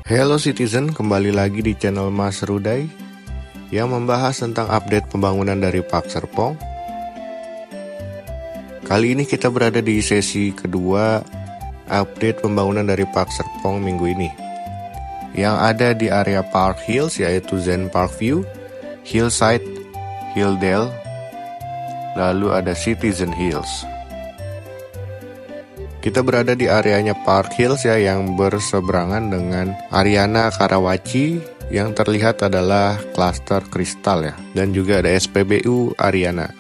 Hello Citizen, kembali lagi di channel Mas Rudai yang membahas tentang update pembangunan dari Park Serpong. Kali ini kita berada di sesi kedua update pembangunan dari Park Serpong minggu ini, yang ada di area Park Hills yaitu Zen Parkview, Hillside, Hilldale, lalu ada Citizen Hills. Kita berada di areanya Park Hills ya, yang berseberangan dengan Ariana Karawaci, yang terlihat adalah klaster kristal ya, dan juga ada SPBU Ariana.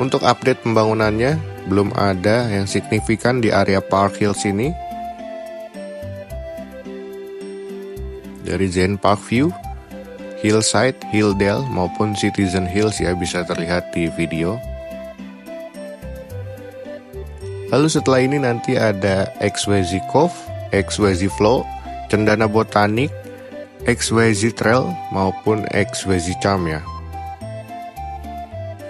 Untuk update pembangunannya, belum ada yang signifikan di area Park Hills ini. Dari Zen Parkview, Hillside, Hilldale maupun Citizen Hills ya, bisa terlihat di video. Lalu setelah ini nanti ada XYZ Cove, XYZ Flow, Cendana Botanik, XYZ Trail maupun XYZ Charm ya.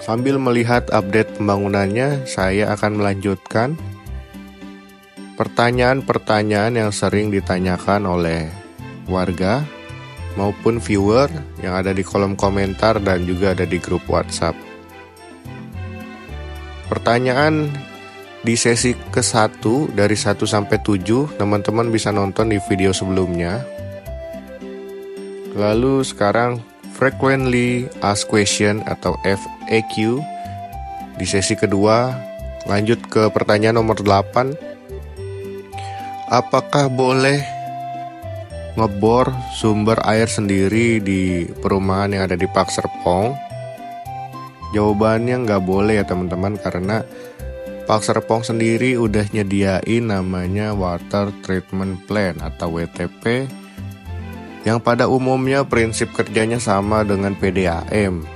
Sambil melihat update pembangunannya, saya akan melanjutkan pertanyaan-pertanyaan yang sering ditanyakan oleh warga maupun viewer yang ada di kolom komentar dan juga ada di grup WhatsApp. Pertanyaan di sesi ke-1 dari 1 sampai 7, teman-teman bisa nonton di video sebelumnya. Lalu sekarang Frequently Asked Question atau FAQ di sesi kedua, lanjut ke pertanyaan nomor 8. Apakah boleh ngebor sumber air sendiri di perumahan yang ada di Park Serpong? Jawabannya nggak boleh ya teman-teman, karena Park Serpong sendiri udah nyediain namanya Water Treatment Plant atau WTP, yang pada umumnya prinsip kerjanya sama dengan PDAM.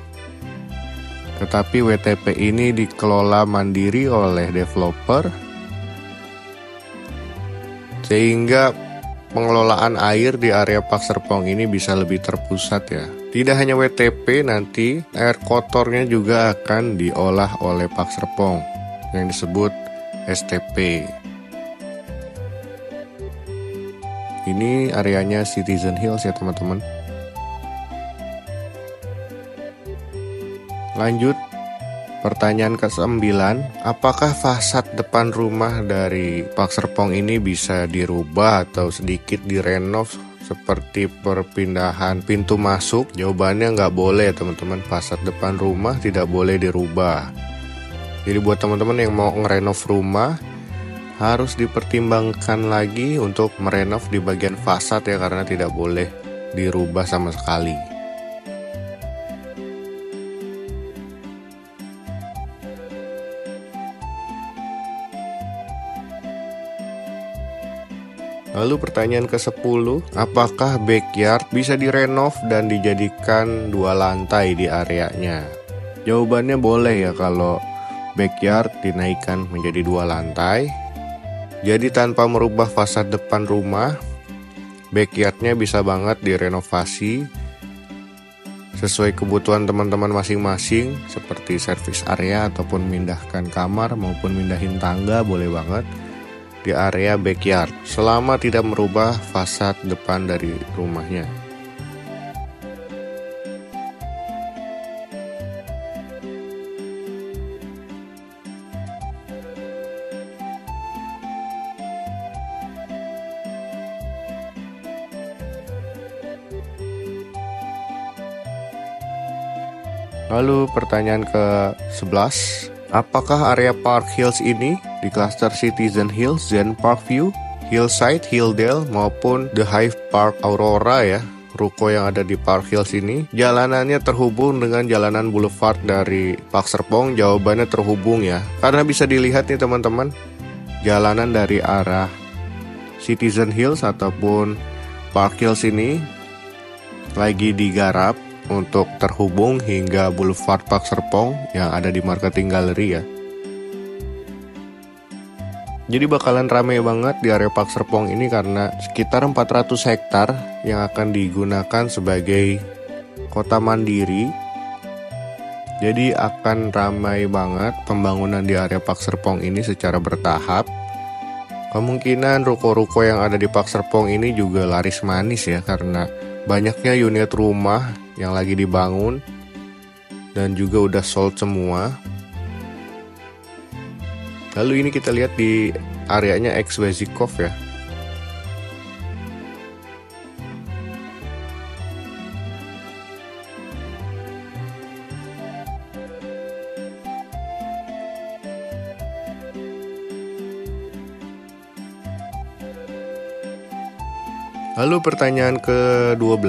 Tetapi WTP ini dikelola mandiri oleh developer, sehingga pengelolaan air di area Park Serpong ini bisa lebih terpusat ya. Tidak hanya WTP, nanti air kotornya juga akan diolah oleh Park Serpong yang disebut STP. Ini areanya Citizen Hills ya teman-teman. Lanjut, pertanyaan ke-9, apakah fasad depan rumah dari Park Serpong ini bisa dirubah atau sedikit direnov seperti perpindahan pintu masuk? Jawabannya nggak boleh teman-teman, fasad depan rumah tidak boleh dirubah. Jadi buat teman-teman yang mau ngerenov rumah, harus dipertimbangkan lagi untuk merenov di bagian fasad ya, karena tidak boleh dirubah sama sekali. Lalu pertanyaan ke-10, apakah backyard bisa direnov dan dijadikan 2 lantai di areanya? Jawabannya boleh ya, kalau backyard dinaikkan menjadi 2 lantai. Jadi tanpa merubah fasad depan rumah, backyardnya bisa banget direnovasi sesuai kebutuhan teman-teman masing-masing, seperti service area ataupun mindahkan kamar maupun mindahin tangga, boleh banget di area backyard selama tidak merubah fasad depan dari rumahnya. Lalu pertanyaan ke-11, apakah area Park Hills ini di klaster Citizen Hills, Zen Parkview, Hillside, Hilldale maupun The Hive Park Aurora ya, ruko yang ada di Park Hills ini, jalanannya terhubung dengan jalanan boulevard dari Park Serpong? Jawabannya terhubung ya, karena bisa dilihat nih teman-teman, jalanan dari arah Citizen Hills ataupun Park Hills ini lagi digarap untuk terhubung hingga Boulevard Park Serpong yang ada di Marketing Gallery ya. Jadi bakalan ramai banget di area Park Serpong ini karena sekitar 400 hektar yang akan digunakan sebagai kota mandiri. Jadi akan ramai banget pembangunan di area Park Serpong ini secara bertahap. Kemungkinan ruko-ruko yang ada di Park Serpong ini juga laris manis ya, karena banyaknya unit rumah yang lagi dibangun dan juga udah sold semua. Lalu ini kita lihat di areanya Ex Vezikov ya. Lalu pertanyaan ke-12.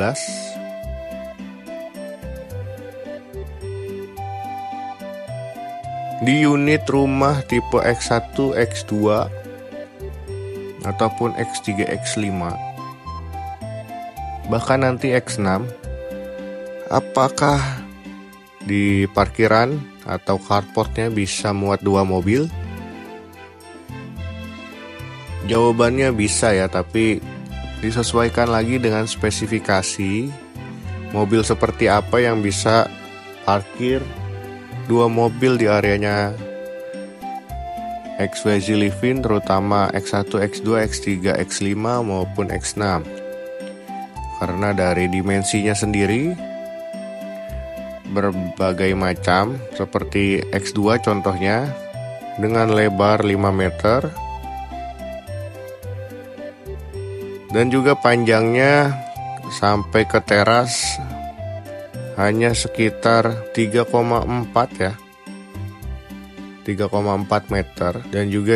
Di unit rumah tipe X1, X2, ataupun X3, X5, bahkan nanti X6, apakah di parkiran atau carportnya bisa muat 2 mobil? Jawabannya bisa ya, tapi disesuaikan lagi dengan spesifikasi mobil seperti apa yang bisa parkir 2 mobil di areanya XYZ Livin, terutama X1, X2, X3, X5 maupun X6. Karena dari dimensinya sendiri berbagai macam, seperti X2 contohnya dengan lebar 5 meter dan juga panjangnya sampai ke teras hanya sekitar 3,4 ya, 3,4 meter, dan juga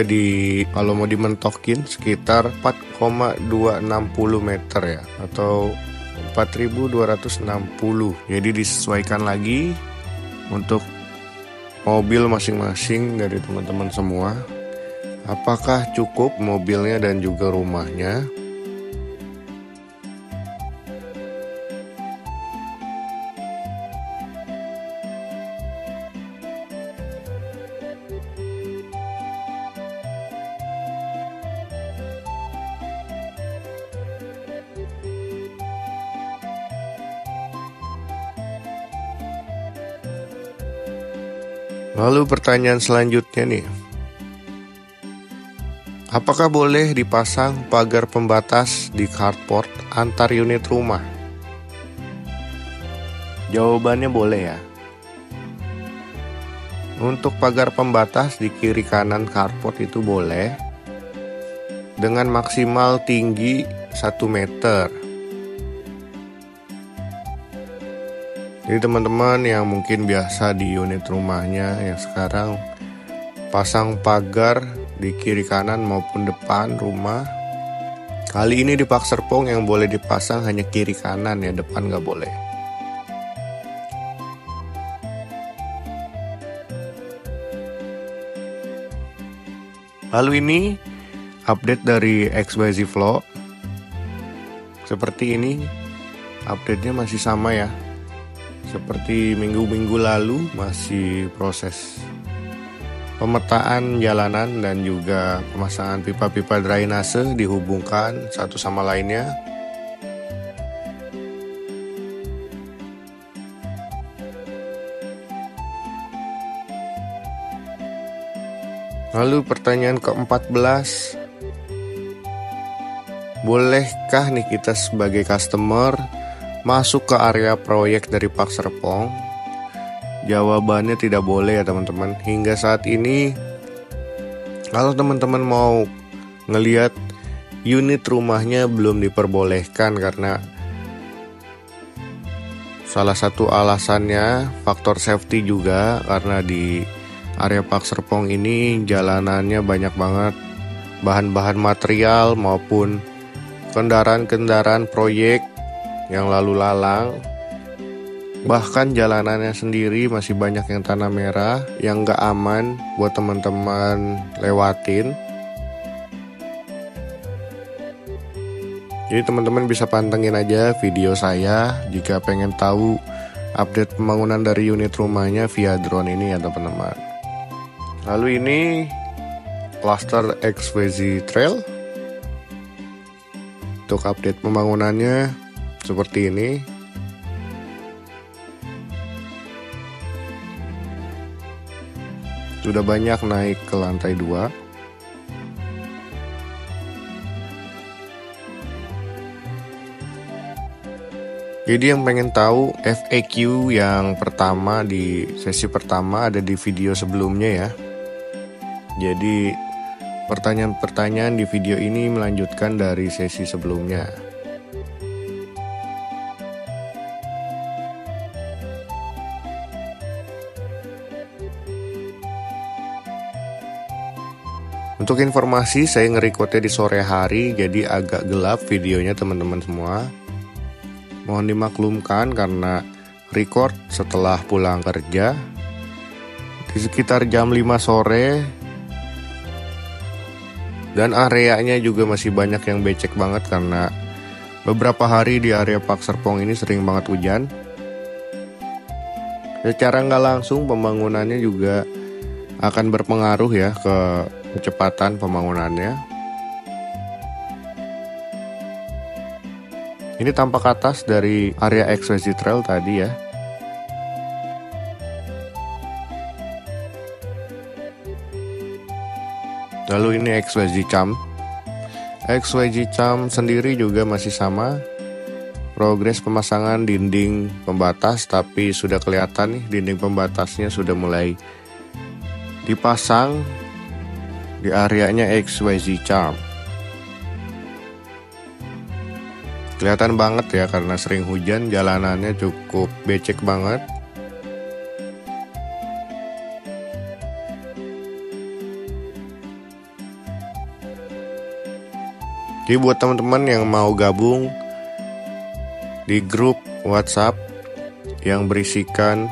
kalau mau dimentokin sekitar 4,260 meter ya, atau 4.260. Jadi disesuaikan lagi untuk mobil masing-masing dari teman-teman semua, apakah cukup mobilnya dan juga rumahnya. Lalu pertanyaan selanjutnya nih, apakah boleh dipasang pagar pembatas di carport antar unit rumah? Jawabannya boleh ya. Untuk pagar pembatas di kiri kanan carport itu boleh, dengan maksimal tinggi 1 meter. Jadi teman-teman yang mungkin biasa di unit rumahnya yang sekarang pasang pagar di kiri kanan maupun depan rumah, kali ini di Park Serpong yang boleh dipasang hanya kiri kanan ya, depan nggak boleh. Lalu ini update dari XYZ Vlog. Seperti ini, update-nya masih sama ya. Seperti minggu-minggu lalu, masih proses pemetaan jalanan dan juga pemasangan pipa-pipa drainase dihubungkan satu sama lainnya. Lalu pertanyaan ke-14, bolehkah nih kita sebagai customer masuk ke area proyek dari Park Serpong? Jawabannya tidak boleh ya teman-teman. Hingga saat ini, kalau teman-teman mau ngelihat unit rumahnya belum diperbolehkan, karena salah satu alasannya faktor safety juga, karena di area Park Serpong ini jalanannya banyak banget bahan-bahan material maupun kendaraan-kendaraan proyek yang lalu lalang. Bahkan jalanannya sendiri masih banyak yang tanah merah yang gak aman buat teman-teman lewatin. Jadi teman-teman bisa pantengin aja video saya jika pengen tahu update pembangunan dari unit rumahnya via drone ini ya teman-teman. Lalu ini cluster XYZ Trail. Untuk update pembangunannya seperti ini. sudah banyak naik ke lantai 2. Jadi yang pengen tahu FAQ yang pertama di sesi pertama ada di video sebelumnya ya. Jadi pertanyaan-pertanyaan di video ini melanjutkan dari sesi sebelumnya. Untuk informasi, saya nge-recordnya di sore hari, jadi agak gelap videonya teman-teman semua. Mohon dimaklumkan karena record setelah pulang kerja di sekitar jam 5 sore. Dan areanya juga masih banyak yang becek banget karena beberapa hari di area Park Serpong ini sering banget hujan. Secara nggak langsung pembangunannya juga akan berpengaruh ya ke kecepatan pembangunannya. Ini tampak atas dari area XYZ Trail tadi ya. Lalu ini XYZ Cham. XYZ Cham sendiri juga masih sama. Progres pemasangan dinding pembatas, tapi sudah kelihatan nih dinding pembatasnya sudah mulai dipasang di areanya XYZ Cham. Kelihatan banget ya karena sering hujan, jalanannya cukup becek banget. Jadi buat teman-teman yang mau gabung di grup WhatsApp yang berisikan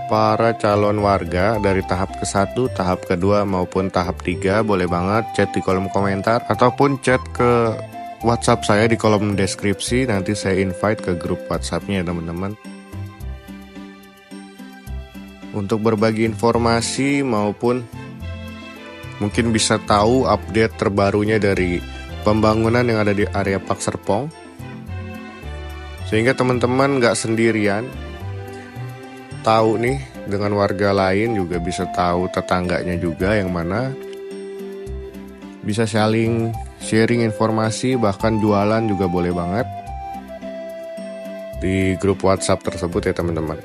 para calon warga dari tahap ke-1, tahap kedua maupun tahap 3, boleh banget chat di kolom komentar ataupun chat ke WhatsApp saya di kolom deskripsi. Nanti saya invite ke grup WhatsAppnya ya teman-teman, untuk berbagi informasi maupun mungkin bisa tahu update terbarunya dari pembangunan yang ada di area Park Serpong, sehingga teman-teman gak sendirian, tahu nih dengan warga lain, juga bisa tahu tetangganya juga yang mana bisa saling sharing informasi, bahkan jualan juga boleh banget di grup WhatsApp tersebut ya teman-teman.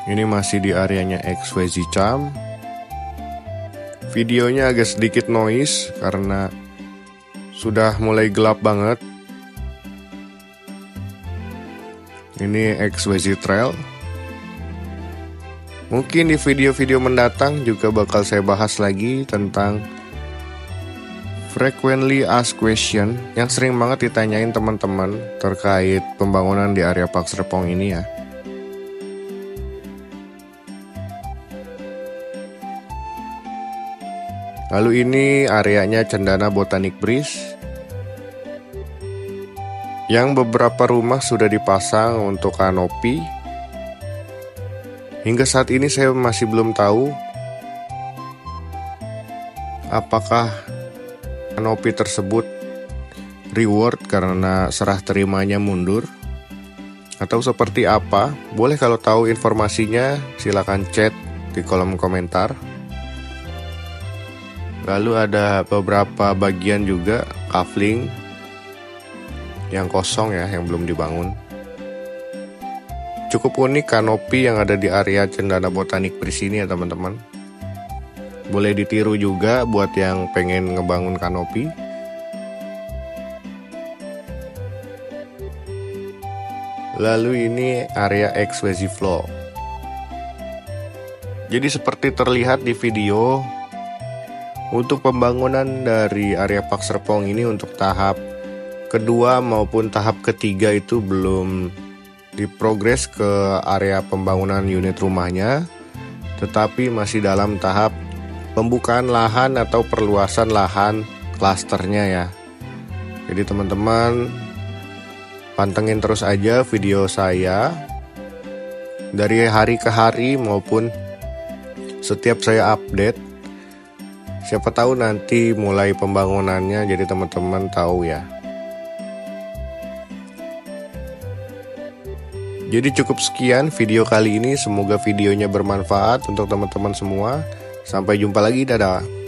Ini masih di areanya XYZ Cham. Videonya agak sedikit noise karena sudah mulai gelap banget. Ini XYZ Trail. Mungkin di video-video mendatang juga bakal saya bahas lagi tentang frequently asked question yang sering banget ditanyain teman-teman terkait pembangunan di area Park Serpong ini ya. Lalu ini areanya Cendana Botanic Breeze, yang beberapa rumah sudah dipasang untuk kanopi. Hingga saat ini saya masih belum tahu apakah kanopi tersebut reward karena serah terimanya mundur atau seperti apa. Boleh kalau tahu informasinya silakan chat di kolom komentar. Lalu ada beberapa bagian juga kafling yang kosong ya, yang belum dibangun. Cukup unik kanopi yang ada di area Cendana Botanic Breeze ini ya teman-teman. Boleh ditiru juga buat yang pengen ngebangun kanopi. Lalu ini area XYZ Flow. Jadi seperti terlihat di video, untuk pembangunan dari area Park Serpong ini untuk tahap kedua maupun tahap ketiga itu belum diprogres ke area pembangunan unit rumahnya, tetapi masih dalam tahap pembukaan lahan atau perluasan lahan klasternya ya. Jadi teman-teman pantengin terus aja video saya dari hari ke hari maupun setiap saya update. Siapa tahu nanti mulai pembangunannya, jadi teman-teman tahu ya. Jadi cukup sekian video kali ini, semoga videonya bermanfaat untuk teman-teman semua. Sampai jumpa lagi, dadah.